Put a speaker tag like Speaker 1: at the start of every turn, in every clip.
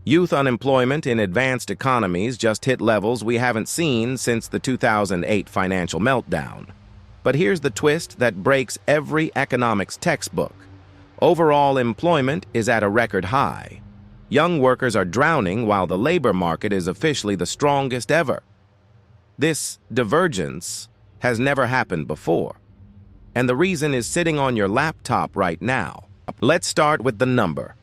Speaker 1: Youth unemployment in advanced economies just hit levels we haven't seen since the 2008 financial meltdown. But here's the twist that breaks every economics textbook. Overall employment is at a record high. Young workers are drowning while the labor market is officially the strongest ever. This divergence has never happened before. And the reason is sitting on your laptop right now. Let's start with the number.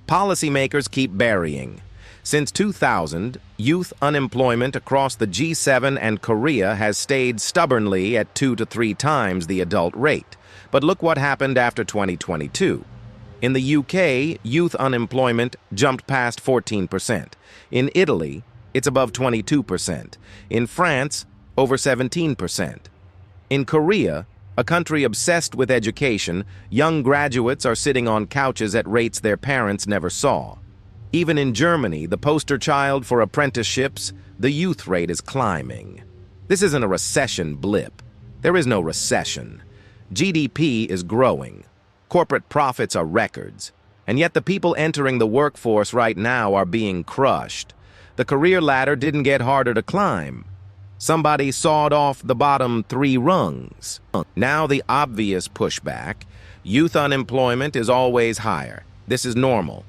Speaker 1: Policymakers keep burying. Since 2000, youth unemployment across the G7 and Korea has stayed stubbornly at 2 to 3 times the adult rate. But look what happened after 2022. In the UK, youth unemployment jumped past 14%. In Italy, it's above 22%. In France, over 17%. In Korea, a country obsessed with education, young graduates are sitting on couches at rates their parents never saw. Even in Germany, the poster child for apprenticeships, the youth rate is climbing. This isn't a recession blip. There is no recession. GDP is growing. Corporate profits are records. And yet the people entering the workforce right now are being crushed. The career ladder didn't get harder to climb. Somebody sawed off the bottom 3 rungs. Now the obvious pushback: youth unemployment is always higher. This is normal.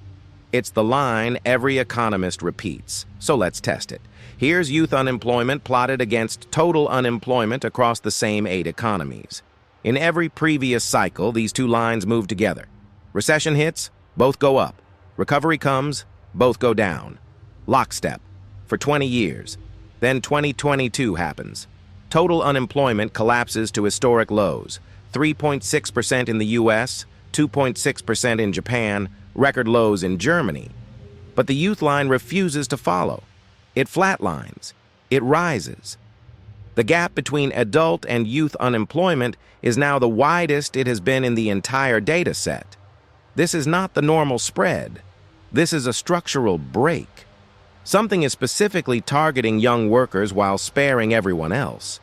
Speaker 1: It's the line every economist repeats. So let's test it. Here's youth unemployment plotted against total unemployment across the same 8 economies. In every previous cycle, these 2 lines move together. Recession hits, both go up. Recovery comes, both go down. Lockstep. For 20 years. Then 2022 happens. Total unemployment collapses to historic lows. 3.6% in the US, 2.6% in Japan, record lows in Germany. But the youth line refuses to follow. It flatlines. It rises. The gap between adult and youth unemployment is now the widest it has been in the entire data set. This is not the normal spread. This is a structural break. Something is specifically targeting young workers while sparing everyone else.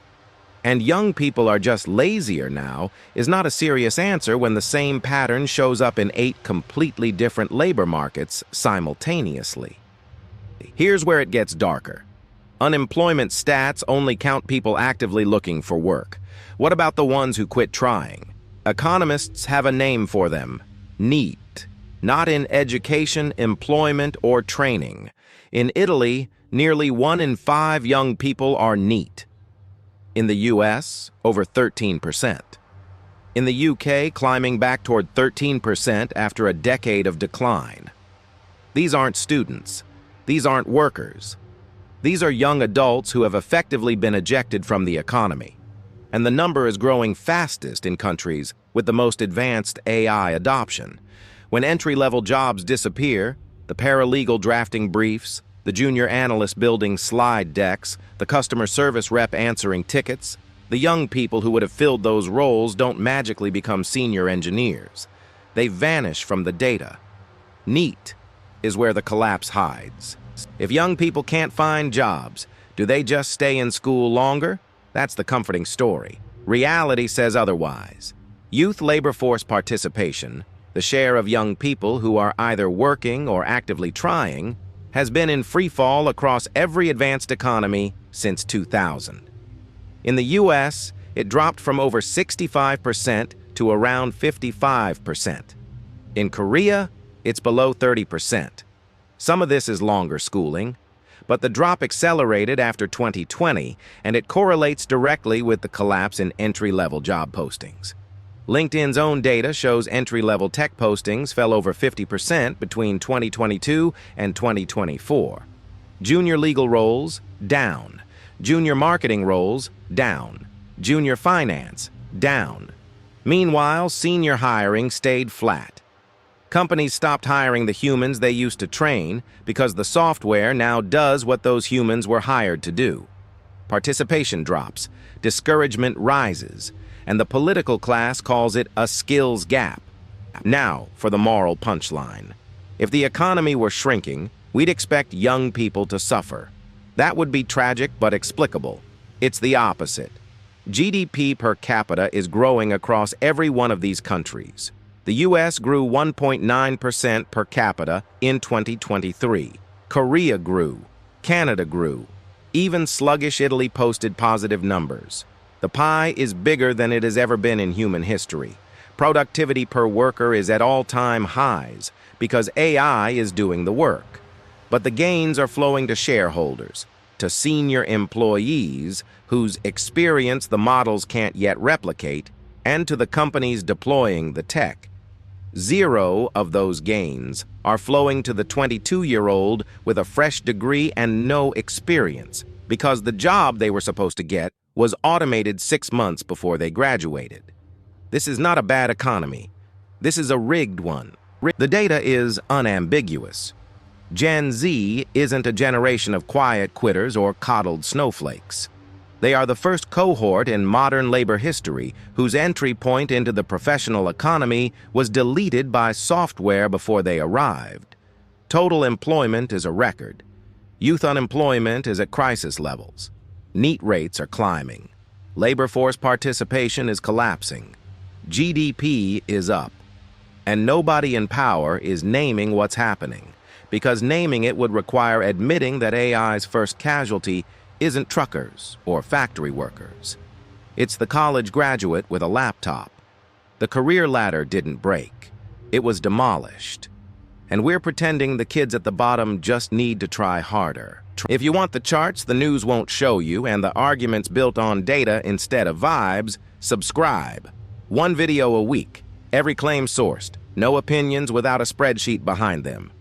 Speaker 1: And young people are just lazier now is not a serious answer when the same pattern shows up in 8 completely different labor markets simultaneously. Here's where it gets darker. Unemployment stats only count people actively looking for work. What about the ones who quit trying? Economists have a name for them: NEET. Not in education, employment, or training. In Italy, nearly 1 in 5 young people are NEET. In the US, over 13%. In the UK, climbing back toward 13% after a decade of decline. These aren't students. These aren't workers. These are young adults who have effectively been ejected from the economy. And the number is growing fastest in countries with the most advanced AI adoption. When entry-level jobs disappear, the paralegal drafting briefs, the junior analyst building slide decks, the customer service rep answering tickets, the young people who would have filled those roles don't magically become senior engineers. They vanish from the data. NEET is where the collapse hides. If young people can't find jobs, do they just stay in school longer? That's the comforting story. Reality says otherwise. Youth labor force participation, the share of young people who are either working or actively trying, has been in free fall across every advanced economy since 2000. In the US, it dropped from over 65% to around 55%. In Korea, it's below 30%. Some of this is longer schooling, but the drop accelerated after 2020, and it correlates directly with the collapse in entry-level job postings. LinkedIn's own data shows entry-level tech postings fell over 50% between 2022 and 2024. Junior legal roles, down. Junior marketing roles, down. Junior finance, down. Meanwhile, senior hiring stayed flat. Companies stopped hiring the humans they used to train because the software now does what those humans were hired to do. Participation drops, discouragement rises, and the political class calls it a skills gap. Now for the moral punchline. If the economy were shrinking, we'd expect young people to suffer. That would be tragic but explicable. It's the opposite. GDP per capita is growing across every one of these countries. The US grew 1.9% per capita in 2023. Korea grew. Canada grew. Even sluggish Italy posted positive numbers. The pie is bigger than it has ever been in human history. Productivity per worker is at all-time highs because AI is doing the work. But the gains are flowing to shareholders, to senior employees whose experience the models can't yet replicate, and to the companies deploying the tech. Zero of those gains are flowing to the 22-year-old with a fresh degree and no experience, because the job they were supposed to get was automated 6 months before they graduated. This is not a bad economy. This is a rigged one. The data is unambiguous. Gen Z isn't a generation of quiet quitters or coddled snowflakes. They are the first cohort in modern labor history whose entry point into the professional economy was deleted by software before they arrived. Total employment is a record. Youth unemployment is at crisis levels. NEET rates are climbing. Labor force participation is collapsing. GDP is up. And nobody in power is naming what's happening, because naming it would require admitting that AI's first casualty isn't truckers or factory workers. It's the college graduate with a laptop. The career ladder didn't break. It was demolished. And we're pretending the kids at the bottom just need to try harder. If you want the charts the news won't show you and the arguments built on data instead of vibes, subscribe. One video a week. Every claim sourced. No opinions without a spreadsheet behind them.